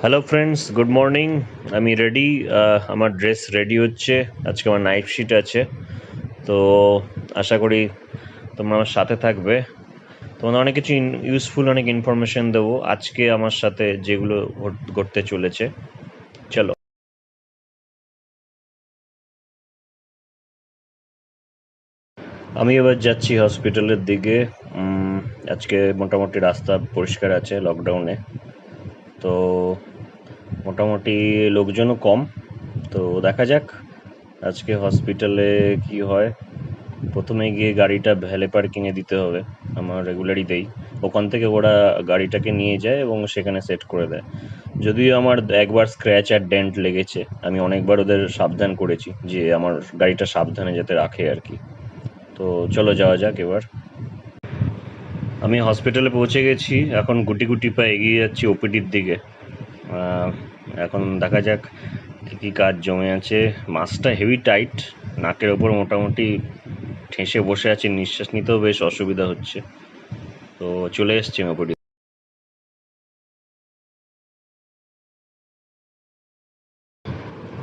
Hello friends, good morning. আমি ready. আমার dress ready হচ্ছে। আজকে আমার নাইট শিট আছে, তো আশা করি তোমরা আমার সাথে থাকবে। তোমাদের অনেক কিছু ইউজফুল অনেক ইনফরমেশন দেবো আজকে আমার সাথে যেগুলো ঘটতে চলেছে। চলো। আমি এবার যাচ্ছি হসপিটালের দিকে। আজকে মোটামুটি রাস্তা পরিষ্কার আছে লকডাউনে, তো মোটামুটি লোকজনও কম। তো দেখা যাক আজকে হসপিটালে কি হয়। প্রথমে গিয়ে গাড়িটা ভ্যালে পার্কিংয়ে দিতে হবে। আমার রেগুলারই দেই। ওখান থেকে ওরা গাড়িটাকে নিয়ে যায় এবং সেখানে সেট করে দেয়। যদিও আমার একবার স্ক্র্যাচ আর ডেন্ট লেগেছে, আমি অনেকবার ওদের সাবধান করেছি যে আমার গাড়িটা সাবধানে যাতে রাখে আর কি। তো চলো যাওয়া যাক এবার। আমি হসপিটালে পৌঁছে গেছি, এখন গুটি গুটি পা এগিয়ে যাচ্ছি ওপিডির দিকে। এখন দেখা যাক কী কী কাজ জমে আছে। মাস্কটা হেভি টাইট, নাকের ওপর মোটামুটি ঠেসে বসে আছে, নিঃশ্বাস নিতেও বেশ অসুবিধা হচ্ছে। তো চলে এসছি ওপিডি।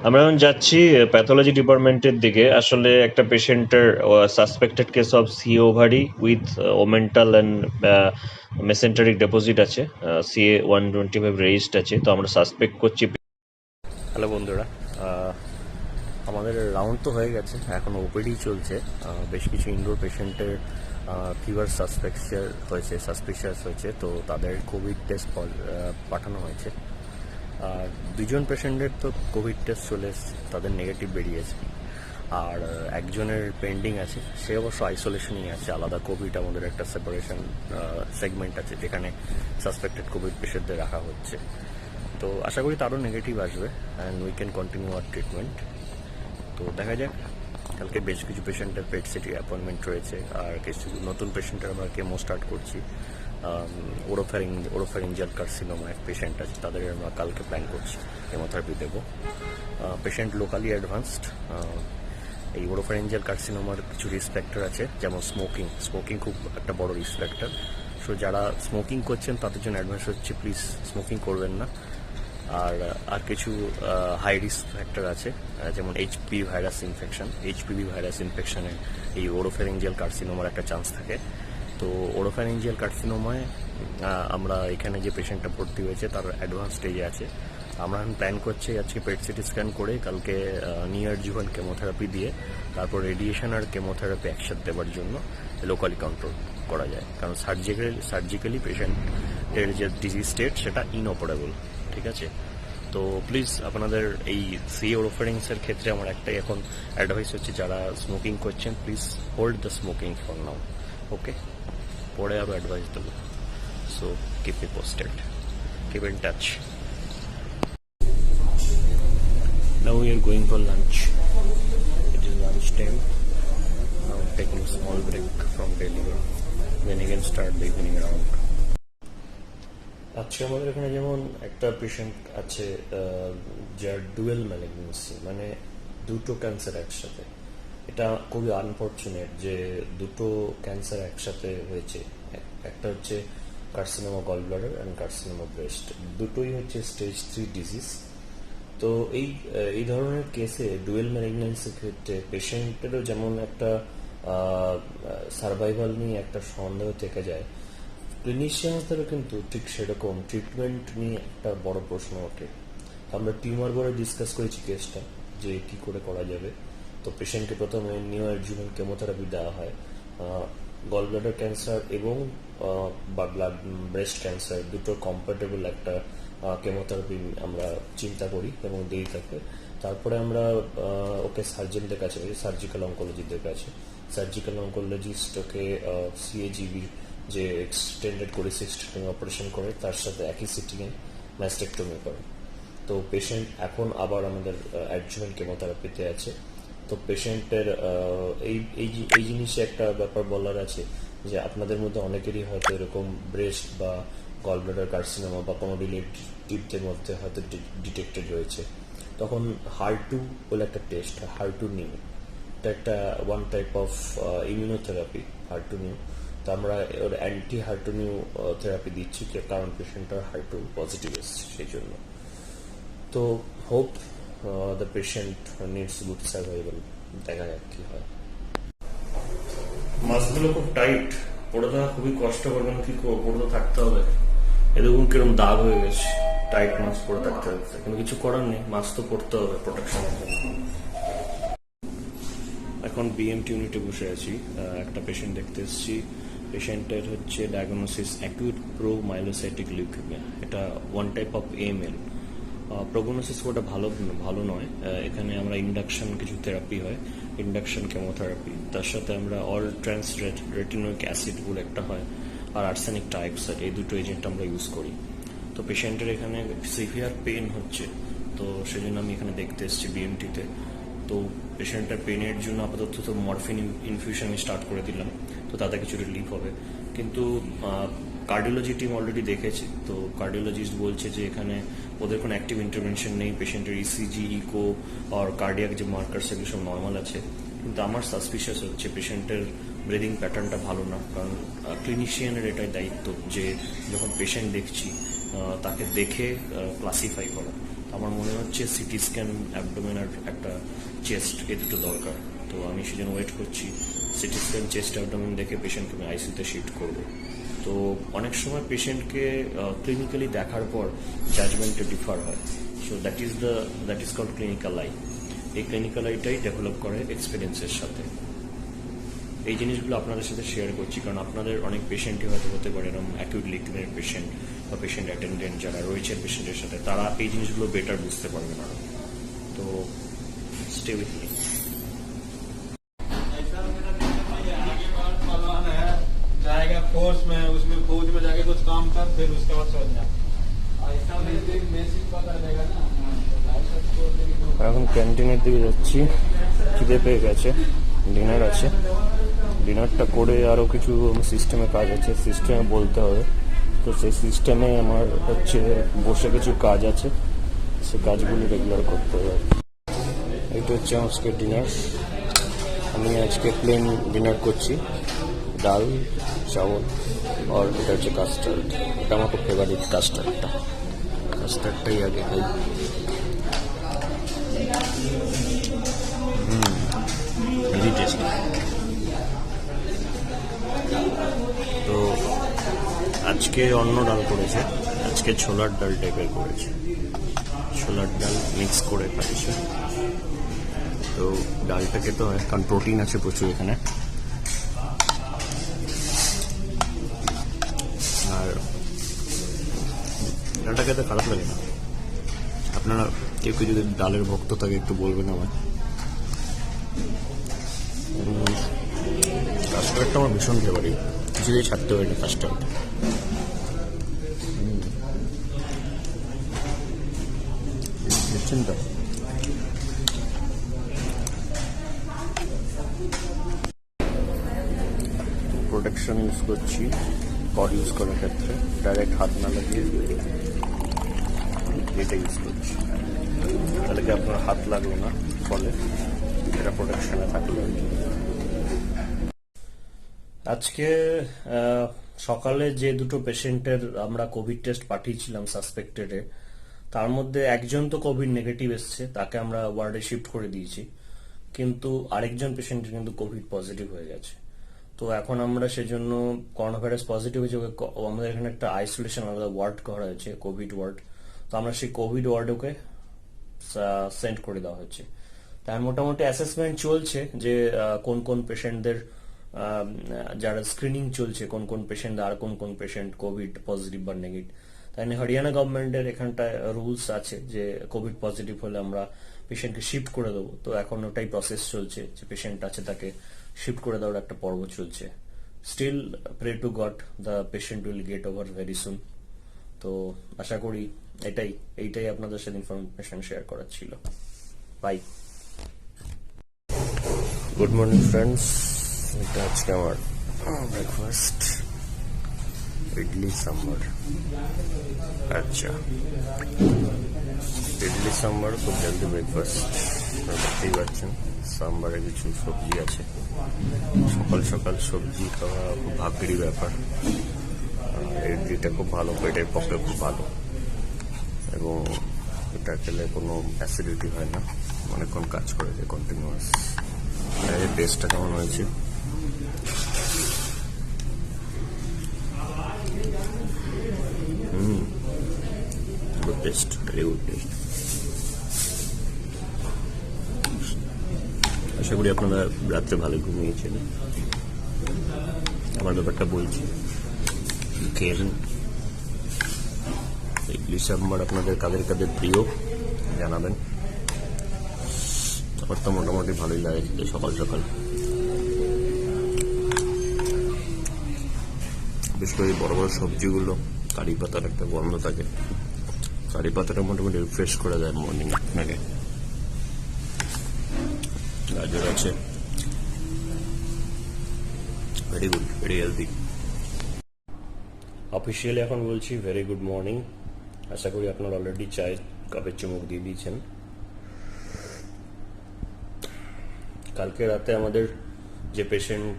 আমরা এখন যাচ্ছি প্যাথোলজি ডিপার্টমেন্টের দিকে। আসলে একটা পেশেন্টের suspected case of C ovary with omental and mesenteric deposit আছে, CA 125 রেজিস্ট আছে, তো আমরা সাসপেক্ট করছি। হ্যালো বন্ধুরা, আমাদের রাউন্ড তো হয়ে গেছে, এখন ওপিডি চলছে। বেশ কিছু ইনডোর পেশেন্টের ফিভার সাসপিশিয়াস হয়েছে, তো তাদের কোভিড টেস্ট পাঠানো হয়েছে। আর দুজন পেশেন্টের তো কোভিড টেস্ট চলে এসছে, তাদের নেগেটিভ বেরিয়েছে। আর একজনের পেন্ডিং আছে, সে অবশ্য আইসোলেশনই আছে, আলাদা কোভিড আমাদের একটা সেপারেশন সেগমেন্ট আছে যেখানে সাসপেক্টেড কোভিড পেশেন্টদের রাখা হচ্ছে। তো আশা করি তারও নেগেটিভ আসবে অ্যান্ড উই ক্যান কন্টিনিউ আর ট্রিটমেন্ট। তো দেখা যাক। কালকে বেশ কিছু পেশেন্টের পেট সিটি অ্যাপয়েন্টমেন্ট রয়েছে, আর কিছু নতুন পেশেন্টের আমরা কেমো স্টার্ট করছি। ওরোফ্যারিঞ্জিয়াল কার্সিনোমা এক পেশেন্ট আছে, তাদের আমরা কালকে প্ল্যান করছি কেমোথেরাপি দেবো। Patient locally advanced. এই ওরোফ্যারিঞ্জিয়াল কার্সিনোমার কিছু রিস্ক ফ্যাক্টর আছে, যেমন স্মোকিং খুব একটা বড় রিস্ক ফ্যাক্টর। সো যারা স্মোকিং করছেন তাদের জন্য অ্যাডভান্স হচ্ছে প্লিজ স্মোকিং করবেন না। আর কিছু হাই রিস্ক ফ্যাক্টর আছে, যেমন এইচপিভি ভাইরাস ইনফেকশনে এই ওরোফ্যারিঞ্জিয়াল কার্সিনোমার একটা চান্স থাকে। তো ওরোফ্যারিঞ্জিয়াল কার্সিনোমায় আমরা এখানে যে পেশেন্টটা ভর্তি হয়েছে তার অ্যাডভান্স স্টেজে আছে। আমরা এখন প্ল্যান করছি আজকে পেট সিটি স্ক্যান করে কালকে নিওঅ্যাডজুভ্যান্ট কেমোথেরাপি দিয়ে তারপর রেডিয়েশন আর কেমোথেরাপি একসাথে দেওয়ার জন্য লোকালি কন্ট্রোল করা যায়, কারণ সার্জিক্যালি পেশেন্টের যে ডিজিজ স্টেট সেটা ইনঅপারেবল। ঠিক আছে, তো প্লিজ আপনাদের এই ওরোফ্যারিংসের ক্ষেত্রে আমার একটাই এখন অ্যাডভাইস হচ্ছে, যারা স্মোকিং করছেন please hold the smoking for now. Okay, পরে আরও অ্যাডভাইস দেবো। So keep me posted, keep in touch. Now we are going for lunch. It is lunch time. Now taking a small break from daily work. Then again start the evening round. আজকে আমাদের এখানে যেমন একটা patient আছে যার dual malignancy, মানে দুটো cancer একসাথে। এটা খুবই আনফর্চুনেট যে দুটো ক্যান্সার একসাথে হয়েছে। একটা হচ্ছে carcinoma gall bladder and carcinoma breast, দুটোই হচ্ছে স্টেজ 3 ডিজিজ। তো এই ধরনের কেসে ডুয়েল ম্যালিগনেন্সির ক্ষেত্রে পেশেন্টেরও যেমন একটা সার্ভাইভাল নিয়ে একটা সন্দেহ থেকে যায়, ক্লিনিশিয়ানসদেরও কিন্তু ঠিক সেরকম ট্রিটমেন্ট নিয়ে একটা বড় প্রশ্ন ওঠে। আমরা টিউমার বোর্ডে ডিসকাস করেছি কেসটা যে কি করে করা যাবে। তো পেশেন্টকে প্রথমে নিওঅ্যাডজুভ্যান্ট কেমোথেরাপি দেওয়া হয়। গল ব্লাডার ক্যান্সার এবং ব্রেস্ট ক্যান্সার দুটো কম্প্যাটেবল একটা কেমোথেরাপি আমরা চিন্তা করি এবং দিই তাকে। তারপরে আমরা ওকে সার্জনদের কাছে, সার্জিক্যাল অঙ্কোলজিদের কাছে, সার্জিক্যাল অঙ্কোলজিস্ট ওকে CAGB যে এক্সটেন্ডেড করে সিস্টেম অপারেশন করে, তার সাথে একই সিটিংয়ে ম্যাস্টেকটমি করে। তো পেশেন্ট এখন আবার আমাদের অ্যাডজুভেন্ট কেমোথেরাপিতে আছে। তো পেশেন্টের এই জিনিসে একটা ব্যাপার বলার আছে যে আপনাদের মধ্যে অনেকেরই হয়তো এরকম ব্রেস্ট বা গল ব্লাডার কার্সিনোমা বা কোনো রিলেটিভদের মধ্যে হয়তো ডিটেক্টেড রয়েছে। তখন HER2 বলে একটা টেস্ট, HER2 নিউ, এটা একটা one type of immunotherapy HER2 new. তো আমরা ওর অ্যান্টি HER2 নিউ থেরাপি দিচ্ছি, কারণ পেশেন্টটার HER2 পজিটিভ এসছে সেই জন্য। তো hope the patient needs good survival, দেখা যাক কি হয়। মাছগুলো খুব টাইট, পড়ে থাকা খুবই কষ্ট, করবেন কি করবো, পড়ে তো থাকতে হবে। এরকম কিরকম দাগ হয়ে গেছে, টাইট মাছ পরে থাকতে হচ্ছে, কিন্তু কিছু করার নেই, মাছ তো পড়তে হবে প্রোটেকশনের জন্য। এখন বিএমটি ইউনিটে বসে আছি, একটা পেশেন্ট দেখতে এসেছি। পেশেন্টের হচ্ছে ডায়াগনোসিস অ্যাকিউট প্রো মাইলোসাইটিক লিউকেমিয়া, এটা ওয়ান টাইপ অফ AML। প্রোগনোসিস ওটা ভালো নয়। এখানে আমরা ইন্ডাকশন কিছু থেরাপি হয়, ইন্ডাকশন কেমোথেরাপি, তার সাথে আমরা অল ট্রান্স রেটিনোইক অ্যাসিড বলে একটা হয়, আর আর্সেনিক টাইপসাইড, এই দুটো এজেন্ট আমরা ইউজ করি। তো পেশেন্টের এখানে সিভিয়ার পেন হচ্ছে, তো সেজন্য আমি এখানে দেখতে এসেছি বিএমটিতে। তো পেশেন্টের পেনের জন্য আপাতত তো মরফিন ইনফিউশন আমি স্টার্ট করে দিলাম, তো তাতে কিছু রিলিফ হবে। কিন্তু কার্ডিওলজি টিম অলরেডি দেখেছে, তো কার্ডিওলজিস্ট বলছে যে এখানে ওদের কোনো অ্যাক্টিভ ইন্টারভেনশন নেই, পেশেন্টের ইসিজি, ইকো আর কার্ডিয়াক যে মার্কার সেগুলো সব নর্মাল আছে। কিন্তু আমার সাসপিশিয়াস হচ্ছে পেশেন্টের ব্রিদিং প্যাটার্নটা ভালো না, কারণ ক্লিনিশিয়ানের এটাই দায়িত্ব যে যখন পেশেন্ট দেখছি তাকে দেখে ক্লাসিফাই করা। আমার মনে হচ্ছে সিটি স্ক্যান, অ্যাবডোমেন আর একটা চেস্ট, এই দুটো দরকার। তো আমি সেজন্য ওয়েট করছি, সিটি স্ক্যান, চেস্ট, অ্যাবডোমেন দেখে পেশেন্টকে আমি আইসিউতে শিফট করব। তো অনেক সময় পেশেন্টকে ক্লিনিক্যালি দেখার পর জাজমেন্টে ডিফার হয়। So that is called clinical eye. এই ক্লিনিক্যাল আইটাই ডেভেলপ করে এক্সপিরিয়েন্সের সাথে। এই জিনিসগুলো আপনাদের সাথে শেয়ার করছি, কারণ আপনাদের অনেক পেশেন্টই হয়তো হতে পারে এরকম অ্যাকিউট লিউকেমিয়ার পেশেন্ট বা পেশেন্ট অ্যাটেন্ডেন্ট যারা রয়েছে পেশেন্টের সাথে, তারা এই জিনিসগুলো বেটার বুঝতে পারবে না। তো স্টে উইথ মি। जाएगा फोर्स में, उसमें फौज में जाके कुछ काम कर, फिर उसके बाद सोच जा। এখন ক্যান্টিনের দিকে যাচ্ছি, খিদে পেয়ে গেছে, ডিনার আছে, ডিনারটা করে আরও কিছু সিস্টেমে কাজ আছে, সিস্টেমে বলতে হবে। তো সেই সিস্টেমে আমার হচ্ছে বসে কিছু কাজ আছে, সে কাজগুলি রেগুলার করতে হবে। এইটা হচ্ছে আজকে ডিনার। আমি আজকে প্লেন ডিনার করছি, ডাল, চাवल আর এটা হচ্ছে কাস্টার্ড। এটা আমার খুব ফেভারিট, কাস্টার্ডটাই আগে খাই। Very tasty. তো আজকে অন্য ডাল করেছে, আজকে ছোলার ডাল টাইপের করেছে, ছোলার ডাল মিক্স করে খাচ্ছি। তো ডালটা খেতে হয়, কারণ প্রোটিন আছে প্রচুর এখানে। আর ডালটা খেতে খারাপ লাগে না। আপনারা কেউ কেউ যদি ডালের ভক্ত থাকে একটু বলবেন আমায়। কাস্টার্ডটা আমার ভীষণ ফেভারিট, কিছুতেই ছাড়তে পারি না কাস্টার্ড। বুঝছেন তো? প্রোটেকশন ইউজ করছি কড ইউজ করার ক্ষেত্রে, ডাইরেক্ট হাত না লাগিয়ে এটা ইউজ করছি, তাহলে কি আপনার হাত লাগলো না, ফলে এটা প্রোটেকশনে থাকলো। আজকে সকালে যে দুটো পেশেন্টের আমরা কোভিড টেস্ট পাঠিয়েছিলাম সাসপেক্টেডে, তার মধ্যে একজন তো কোভিড নেগেটিভ এসছে, তাকে আমরা ওয়ার্ডে শিফট করে দিয়েছি, কিন্তু আরেকজন পেশেন্টের কিন্তু কোভিড পজিটিভ হয়ে গেছে। তো এখন আমরা সেজন্য করোনা ভাইরাস পজিটিভ হয়েছে, আমাদের এখানে একটা আইসোলেশন আলাদা ওয়ার্ড করা হয়েছে, কোভিড ওয়ার্ড। তো আমরা সেই কোভিড ওয়ার্ডে ওকে সেন্ড করে দেওয়া হচ্ছে। তার মোটামুটি অ্যাসেসমেন্ট চলছে যে কোন কোন পেশেন্টদের, যারা স্ক্রিনিং চলছে, কোন কোন পেশেন্ট আর কোন কোন পেশেন্ট কোভিড পজিটিভ বা নেগেটিভ। তাই হরিয়ানা গভর্নমেন্টের এখানটায় রুলস আছে যে কোভিড পজিটিভ হলে আমরা পেশেন্টকে শিফট করে দেবো। তো এখন ওটাই প্রসেস চলছে, যে পেশেন্ট আছে তাকে শিফট করে দেওয়ার একটা পর্ব চলছে। Still pray to God the patient will get over very soon. তো আশা করি এইটাই আপনাদের সাথে ইনফরমেশন শেয়ার করার ছিল। বাই। গুড মর্নিং ফ্রেন্ডস, এটা আজকে আমার ব্রেকফাস্ট, ইডলি সাম্বার। আচ্ছা, ইডলি সাম্বার খুব জলদি ব্রেকফাস্ট, দেখতেই পাচ্ছেন। সাম্বারে কিছু সবজি আছে, সকাল সকাল সবজি খাওয়া খুব ভাগ্যেরই ব্যাপার। ইডলিটা খুব ভালো, পেটের পক্ষে খুব ভালো, এবং এটা খেলে কোনো অ্যাসিডিটি হয় না, অনেকক্ষণ কাজ করে যায় কন্টিনিউয়াস। এর টেস্টটা কেমন হয়েছে? Good taste, very good taste. আশা করি আপনারা রাত্রে ভালো ঘুমিয়েছেন। আমার ব্যাপারটা বলছি, খেয়েছেন। ইডলি সাম্বার আপনাদের কাদের কাদের প্রিয় জানাবেন। আমার তো মোটামুটি ভালোই লাগে খেতে সকাল সকাল, বিশেষ করে বড় বড় সবজিগুলো। কারি পাতার একটা গন্ধ থাকে, কারি পাতাটা মোটামুটি রিফ্রেশ করে দেয় মর্নিং আপনাকে। গাজর আছে, very good, very healthy. Officially এখন বলছি ভেরি গুড মর্নিং। আশা করি আপনারা অলরেডি চায়ের কাপের চুমুক দিয়ে দিয়েছেন। কালকে রাতে আমাদের যে পেশেন্ট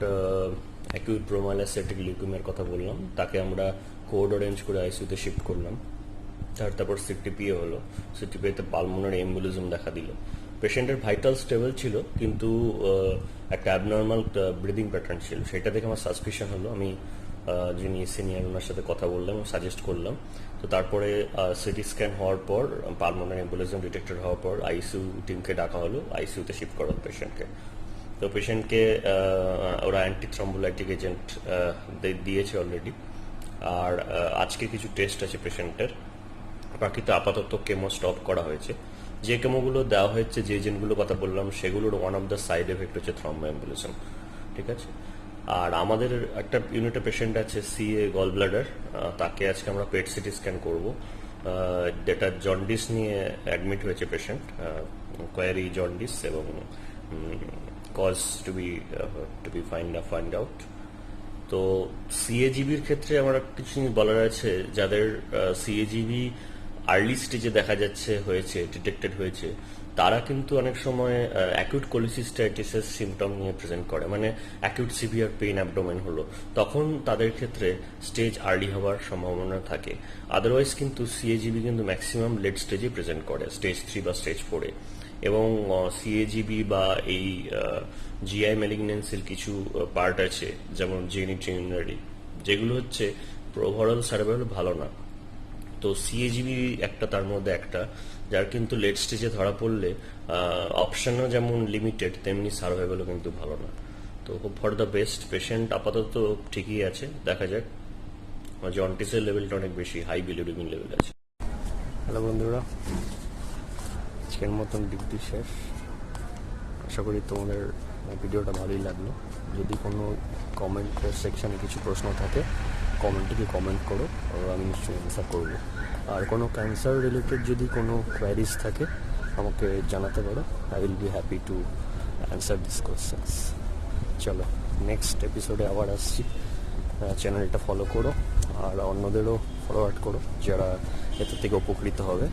অ্যাকিউট প্রোমাইলোসাইটিক লিউকেমিয়ার কথা বললাম, তাকে আমরা কোড অরেঞ্জ করে আইসিইউতে শিফট করলাম। তারপর সিটিপিএ হলো। সিটিপিএতে পালমোনারি এম্বলিজম দেখা দিল। পেশেন্টের ভাইটাল স্টেবল ছিল, কিন্তু একটা অ্যাবনর্মাল ব্রিদিং প্যাটার্ন ছিল। সেটা দেখে আমার সাসপিশন হলো। আমি যিনি সিনিয়র ওনার সাথে কথা বললাম, সাজেস্ট করলাম। তো তারপরে সিটি স্ক্যান হওয়ার পর পালমোনারি এম্বলিজম ডিটেক্টেড হওয়ার পর আইসিইউ টিমকে ডাকা হলো, আইসিইউতে শিফট করা হলো পেশেন্টকে। তো পেশেন্টকে ওরা অ্যান্টি থ্রম্বোলাইটিক এজেন্ট দিয়েছে অলরেডি। আর আজকে কিছু টেস্ট আছে পেশেন্টের। বাকিতে আপাতত কেমো স্টপ করা হয়েছে। যে কেমোগুলো দেওয়া হয়েছে, যে এজেন্টগুলো কথা বললাম, সেগুলোর one of the side effect হচ্ছে থ্রম্বোএম্বলিজম। ঠিক আছে। আর আমাদের একটা ইউনিটে পেশেন্ট আছে সিএ গল ব্লাডার, তাকে আজকে আমরা পেট সিটি স্ক্যান করবো। যেটা জন্ডিস নিয়ে অ্যাডমিট হয়েছে পেশেন্ট, কোয়ারি জন্ডিস, এবং cause to be find out. তো সিএজিবির ক্ষেত্রে আমার কিছু জিনিস বলার আছে। যাদের সিএজিবি আর্লি স্টেজে দেখা যাচ্ছে হয়েছে, ডিটেক্টেড হয়েছে, তারা কিন্তু অনেক সময় অ্যাকিউট কোলিসিস্টাইটিসের সিমটম নিয়ে প্রেজেন্ট করে। মানে অ্যাকিউট সিভিয়ার পেইন অ্যাবডোমেন হলো, তখন তাদের ক্ষেত্রে স্টেজ আর্লি হওয়ার সম্ভাবনা থাকে। আদারওয়াইজ কিন্তু সিএজিবি কিন্তু ম্যাক্সিমাম লেট স্টেজে প্রেজেন্ট করে, স্টেজ 3 বা স্টেজ 4-এ। এবং সিএজিবি বা এই জিআই ম্যালিগন্যান্সির কিছু পার্ট আছে, যেমন জেনিট্রিনারি, যেগুলো হচ্ছে ওভারঅল সার্ভাইভাল ভালো না। তো সিএজিবি একটা তার মধ্যে একটা, যার কিন্তু লেট স্টেজে ধরা পড়লে অপশনও যেমন লিমিটেড, তেমনি সার্ভাইভালও কিন্তু ভালো না। তো hope for the best. Patient আপাতত ঠিকই আছে, দেখা যাক। জন্ডিসের লেভেলটা অনেক বেশি, হাই বিলিরুবিন লেভেল আছে। হ্যালো বন্ধুরা, আজকের মতন ডিউটি শেষ। আশা করি তোমাদের ভিডিওটা ভালোই লাগলো। যদি কোনো কমেন্ট সেকশানে কিছু প্রশ্ন থাকে, কমেন্টে কমেন্ট করো, আমি নিশ্চয়ই অ্যান্সার করবো। আর কোনো ক্যান্সার রিলেটেড যদি কোনো কোয়ারিজ থাকে, আমাকে জানাতে পারো। I will be happy to answer this questions. চলো, নেক্সট এপিসোডে আবার আসছি। চ্যানেলটা ফলো করো আর অন্যদেরও ফরওয়ার্ড করো যারা এতে থেকে উপকৃত হবে।